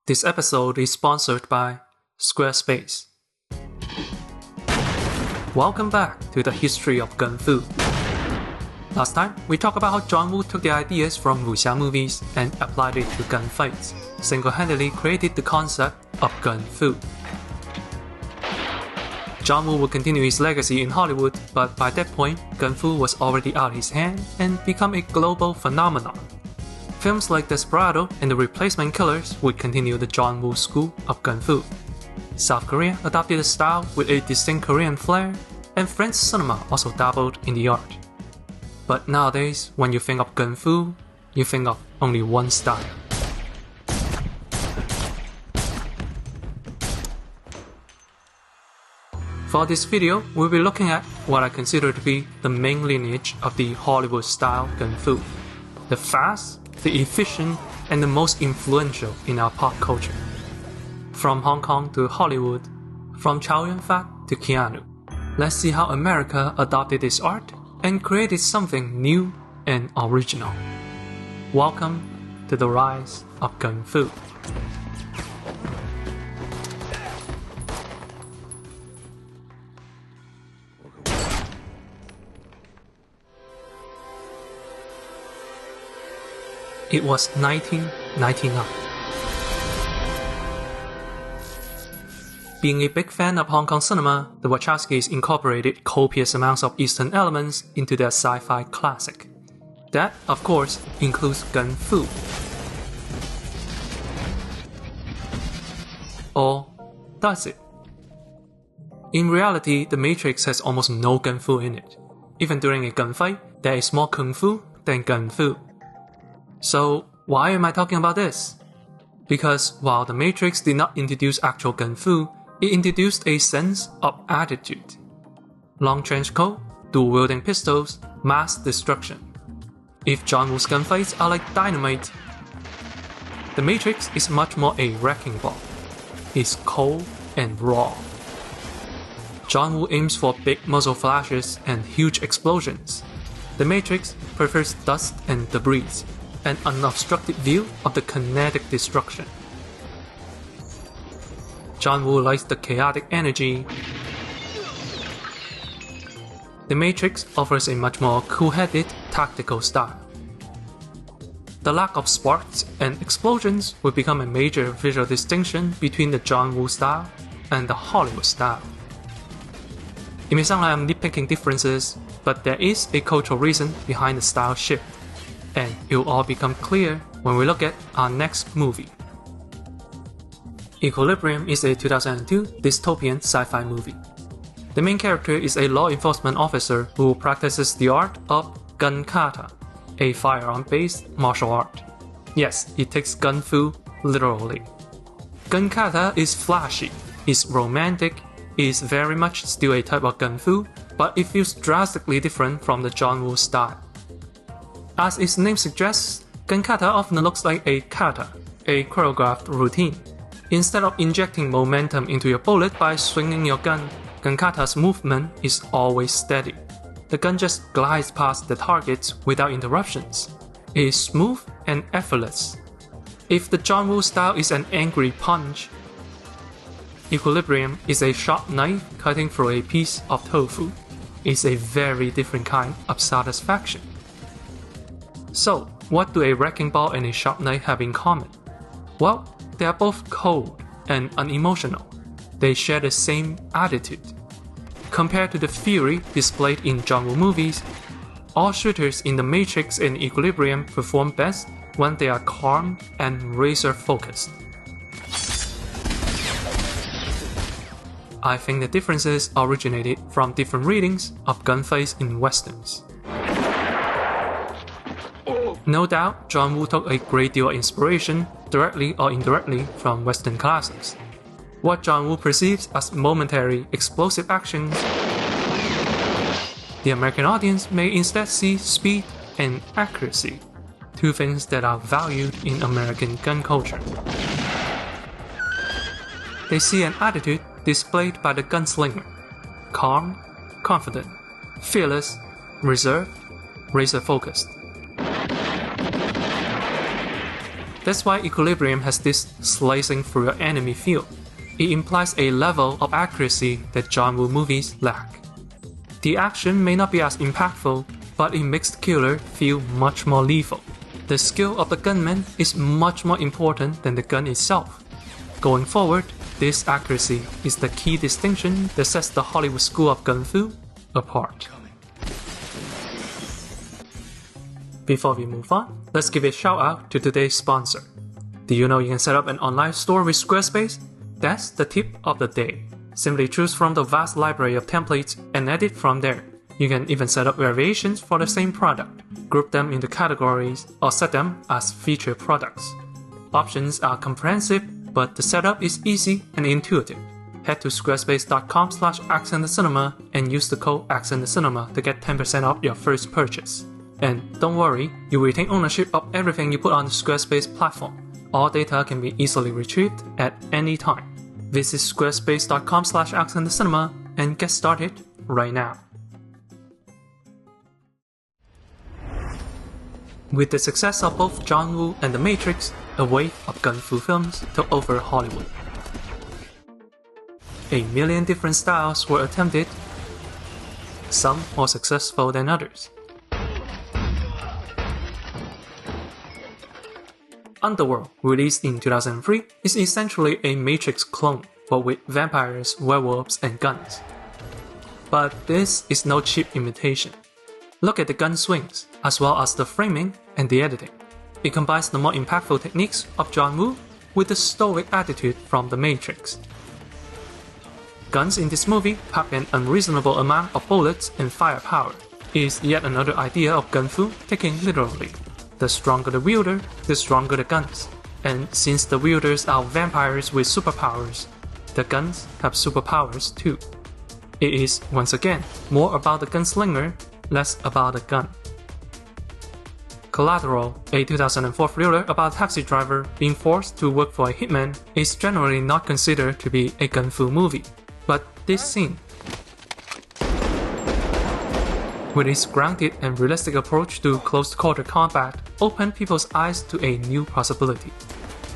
This episode is sponsored by Squarespace. Welcome back to the history of Gun Fu. Last time, we talked about how John Woo took the ideas from wuxia movies and applied it to gunfights, single-handedly created the concept of Gun Fu. John Woo would continue his legacy in Hollywood, but by that point, Gun Fu was already out of his hand and become a global phenomenon. Films like Desperado and The Replacement Killers would continue the John Woo school of Gun Fu. South Korea adopted the style with a distinct Korean flair, and French cinema also dabbled in the art. But nowadays, when you think of Gun Fu, you think of only one style. For this video, we'll be looking at what I consider to be the main lineage of the Hollywood-style Gun Fu. The fast, the efficient, and the most influential in our pop culture. From Hong Kong to Hollywood, from Chow Yun-fat to Keanu. Let's see how America adopted this art and created something new and original. Welcome to the rise of Gun Fu. It was 1999. Being a big fan of Hong Kong cinema, the Wachowskis incorporated copious amounts of Eastern elements into their sci-fi classic. That, of course, includes Gun Fu. Or does it? In reality, The Matrix has almost no Gun Fu in it. Even during a gunfight, there is more Kung Fu than Gun Fu. So, why am I talking about this? Because while The Matrix did not introduce actual Gun Fu, it introduced a sense of attitude. Long trench coat, dual-wielding pistols, mass destruction. If John Woo's gunfights are like dynamite, The Matrix is much more a wrecking ball. It's cold and raw. John Woo aims for big muzzle flashes and huge explosions. The Matrix prefers dust and debris, an unobstructed view of the kinetic destruction. John Woo likes the chaotic energy. The Matrix offers a much more cool-headed, tactical style. The lack of sparks and explosions would become a major visual distinction between the John Woo style and the Hollywood style. It may sound like I'm nitpicking differences, but there is a cultural reason behind the style shift. And it will all become clear when we look at our next movie. Equilibrium is a 2002 dystopian sci-fi movie. The main character is a law enforcement officer who practices the art of gun kata, a firearm-based martial art. Yes, it takes Gun Fu literally. Gun kata is flashy, is romantic, is very much still a type of Gun Fu, but it feels drastically different from the John Woo style. As its name suggests, gun kata often looks like a kata, a choreographed routine. Instead of injecting momentum into your bullet by swinging your gun, gun kata's movement is always steady. The gun just glides past the targets without interruptions. It is smooth and effortless. If the John Woo style is an angry punch, Equilibrium is a sharp knife cutting through a piece of tofu. It's a very different kind of satisfaction. So, what do a wrecking ball and a sharp knife have in common? Well, they are both cold and unemotional. They share the same attitude. Compared to the fury displayed in John Woo movies, all shooters in The Matrix and Equilibrium perform best when they are calm and razor-focused. I think the differences originated from different readings of gunfights in westerns. No doubt, John Woo took a great deal of inspiration, directly or indirectly, from Western classics. What John Woo perceives as momentary, explosive actions, the American audience may instead see speed and accuracy, two things that are valued in American gun culture. They see an attitude displayed by the gunslinger: calm, confident, fearless, reserved, razor-focused. That's why Equilibrium has this slicing through your enemy feel. It implies a level of accuracy that John Woo movies lack. The action may not be as impactful, but it makes the killer feel much more lethal. The skill of the gunman is much more important than the gun itself. Going forward, this accuracy is the key distinction that sets the Hollywood School of Gun Fu apart. Before we move on, let's give a shout out to today's sponsor. Do you know you can set up an online store with Squarespace? That's the tip of the day. Simply choose from the vast library of templates and edit from there. You can even set up variations for the same product, group them into categories, or set them as featured products. Options are comprehensive, but the setup is easy and intuitive. Head to squarespace.com/accentthecinema and use the code accentthecinema to get 10% off your first purchase. And don't worry, you retain ownership of everything you put on the Squarespace platform. All data can be easily retrieved at any time. Visit squarespace.com/accentthecinema and get started right now. With the success of both John Woo and The Matrix, a wave of gun fu films took over Hollywood. A million different styles were attempted, some more successful than others. Underworld, released in 2003, is essentially a Matrix clone, but with vampires, werewolves, and guns. But this is no cheap imitation. Look at the gun swings, as well as the framing and the editing. It combines the more impactful techniques of John Woo with the stoic attitude from The Matrix. Guns in this movie pack an unreasonable amount of bullets and firepower. It is yet another idea of gun fu taken literally. The stronger the wielder, the stronger the guns. And since the wielders are vampires with superpowers, the guns have superpowers too. It is, once again, more about the gunslinger, less about the gun. Collateral, a 2004 thriller about a taxi driver being forced to work for a hitman, is generally not considered to be a gun fu movie. But this scene, with its grounded and realistic approach to close-quarter combat, opened people's eyes to a new possibility.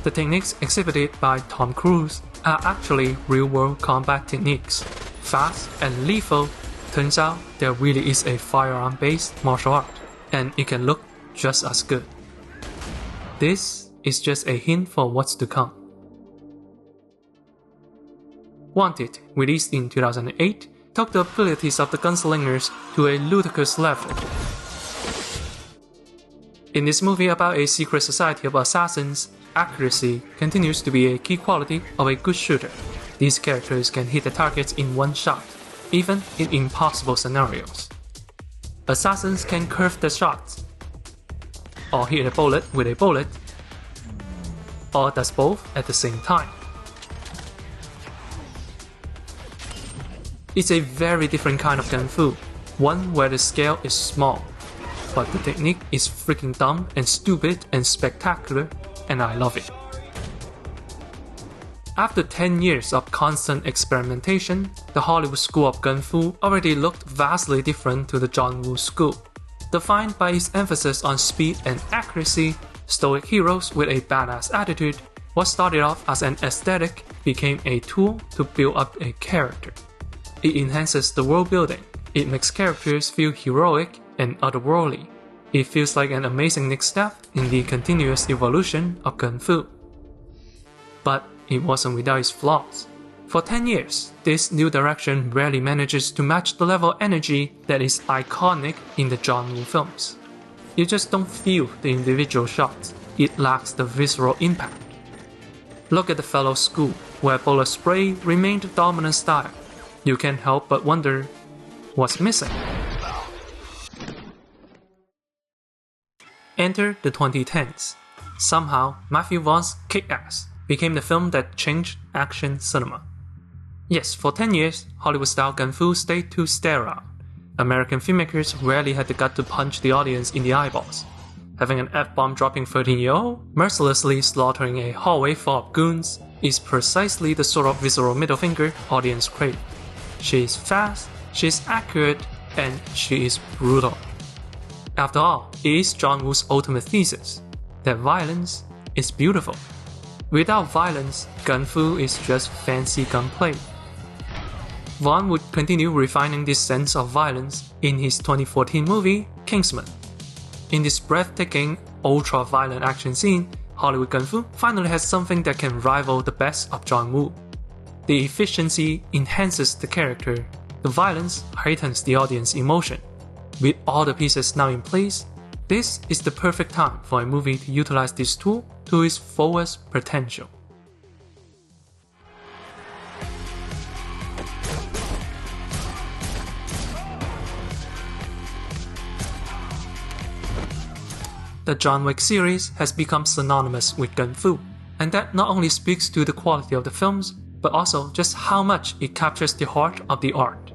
The techniques exhibited by Tom Cruise are actually real-world combat techniques. Fast and lethal, turns out there really is a firearm-based martial art, and it can look just as good. This is just a hint for what's to come. Wanted, released in 2008, took the abilities of the gunslingers to a ludicrous level. In this movie about a secret society of assassins, accuracy continues to be a key quality of a good shooter. These characters can hit the targets in one shot, even in impossible scenarios. Assassins can curve their shots, or hit a bullet with a bullet, or does both at the same time. It's a very different kind of gun fu, one where the scale is small, but the technique is freaking dumb and stupid and spectacular, and I love it. After 10 years of constant experimentation, the Hollywood School of Gun Fu already looked vastly different to the John Woo School. Defined by its emphasis on speed and accuracy, stoic heroes with a badass attitude, what started off as an aesthetic became a tool to build up a character. It enhances the world building, it makes characters feel heroic and otherworldly. It feels like an amazing next step in the continuous evolution of Gun Fu. But it wasn't without its flaws. For 10 years, this new direction rarely manages to match the level of energy that is iconic in the John Woo films. You just don't feel the individual shots, it lacks the visceral impact. Look at the fellow school, where bullet spray remained the dominant style. You can't help but wonder, what's missing? Enter the 2010s. Somehow, Matthew Vaughn's Kick-Ass became the film that changed action cinema. Yes, for 10 years, Hollywood-style gun fu stayed too sterile. American filmmakers rarely had the gut to punch the audience in the eyeballs. Having an F-bomb dropping 13-year-old mercilessly slaughtering a hallway full of goons is precisely the sort of visceral middle finger audience crave. She is fast, she is accurate, and she is brutal. After all, it is John Woo's ultimate thesis, that violence is beautiful. Without violence, Gun Fu is just fancy gunplay. Vaughn would continue refining this sense of violence in his 2014 movie, Kingsman. In this breathtaking, ultra-violent action scene, Hollywood Gun Fu finally has something that can rival the best of John Woo. The efficiency enhances the character, the violence heightens the audience emotion. With all the pieces now in place, this is the perfect time for a movie to utilize this tool to its fullest potential. The John Wick series has become synonymous with Gun Fu, and that not only speaks to the quality of the films, but also just how much it captures the heart of the art.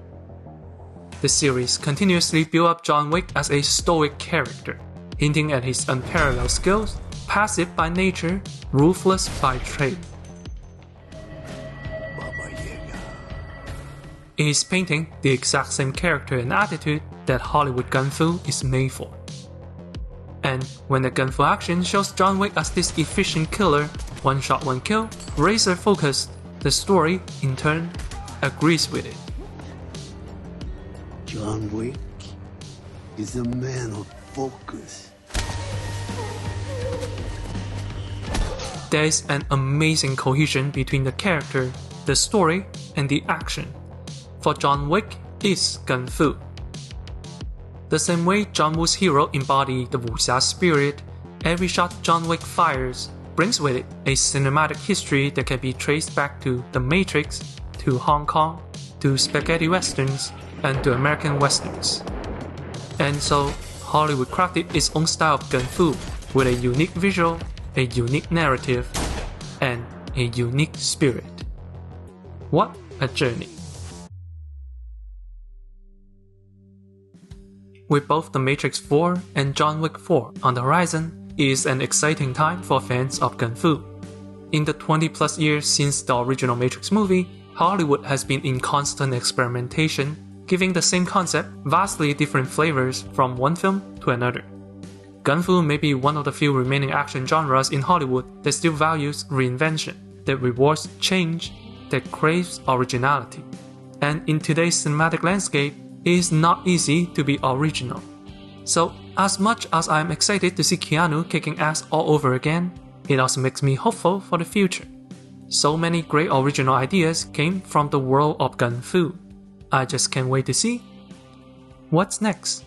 The series continuously built up John Wick as a stoic character, hinting at his unparalleled skills, passive by nature, ruthless by trade. It is painting the exact same character and attitude that Hollywood Gun Fu is made for. And when the Gun Fu action shows John Wick as this efficient killer, one shot one kill, razor focused, the story, in turn, agrees with it. John Wick is a man of focus. There is an amazing cohesion between the character, the story, and the action. For John Wick is Gun Fu. The same way John Woo's hero embodied the wuxia spirit, every shot John Wick fires brings with it a cinematic history that can be traced back to The Matrix, to Hong Kong, to spaghetti westerns, and to American westerns. And so, Hollywood crafted its own style of Gun Fu with a unique visual, a unique narrative, and a unique spirit. What a journey! With both The Matrix 4 and John Wick 4 on the horizon, it is an exciting time for fans of Gun Fu. In the 20 plus years since the original Matrix movie, Hollywood has been in constant experimentation, giving the same concept vastly different flavors from one film to another. Gun Fu may be one of the few remaining action genres in Hollywood that still values reinvention, that rewards change, that craves originality. And in today's cinematic landscape, it is not easy to be original. So, as much as I am excited to see Keanu kicking ass all over again, it also makes me hopeful for the future. So many great original ideas came from the world of Gun Fu. I just can't wait to see what's next.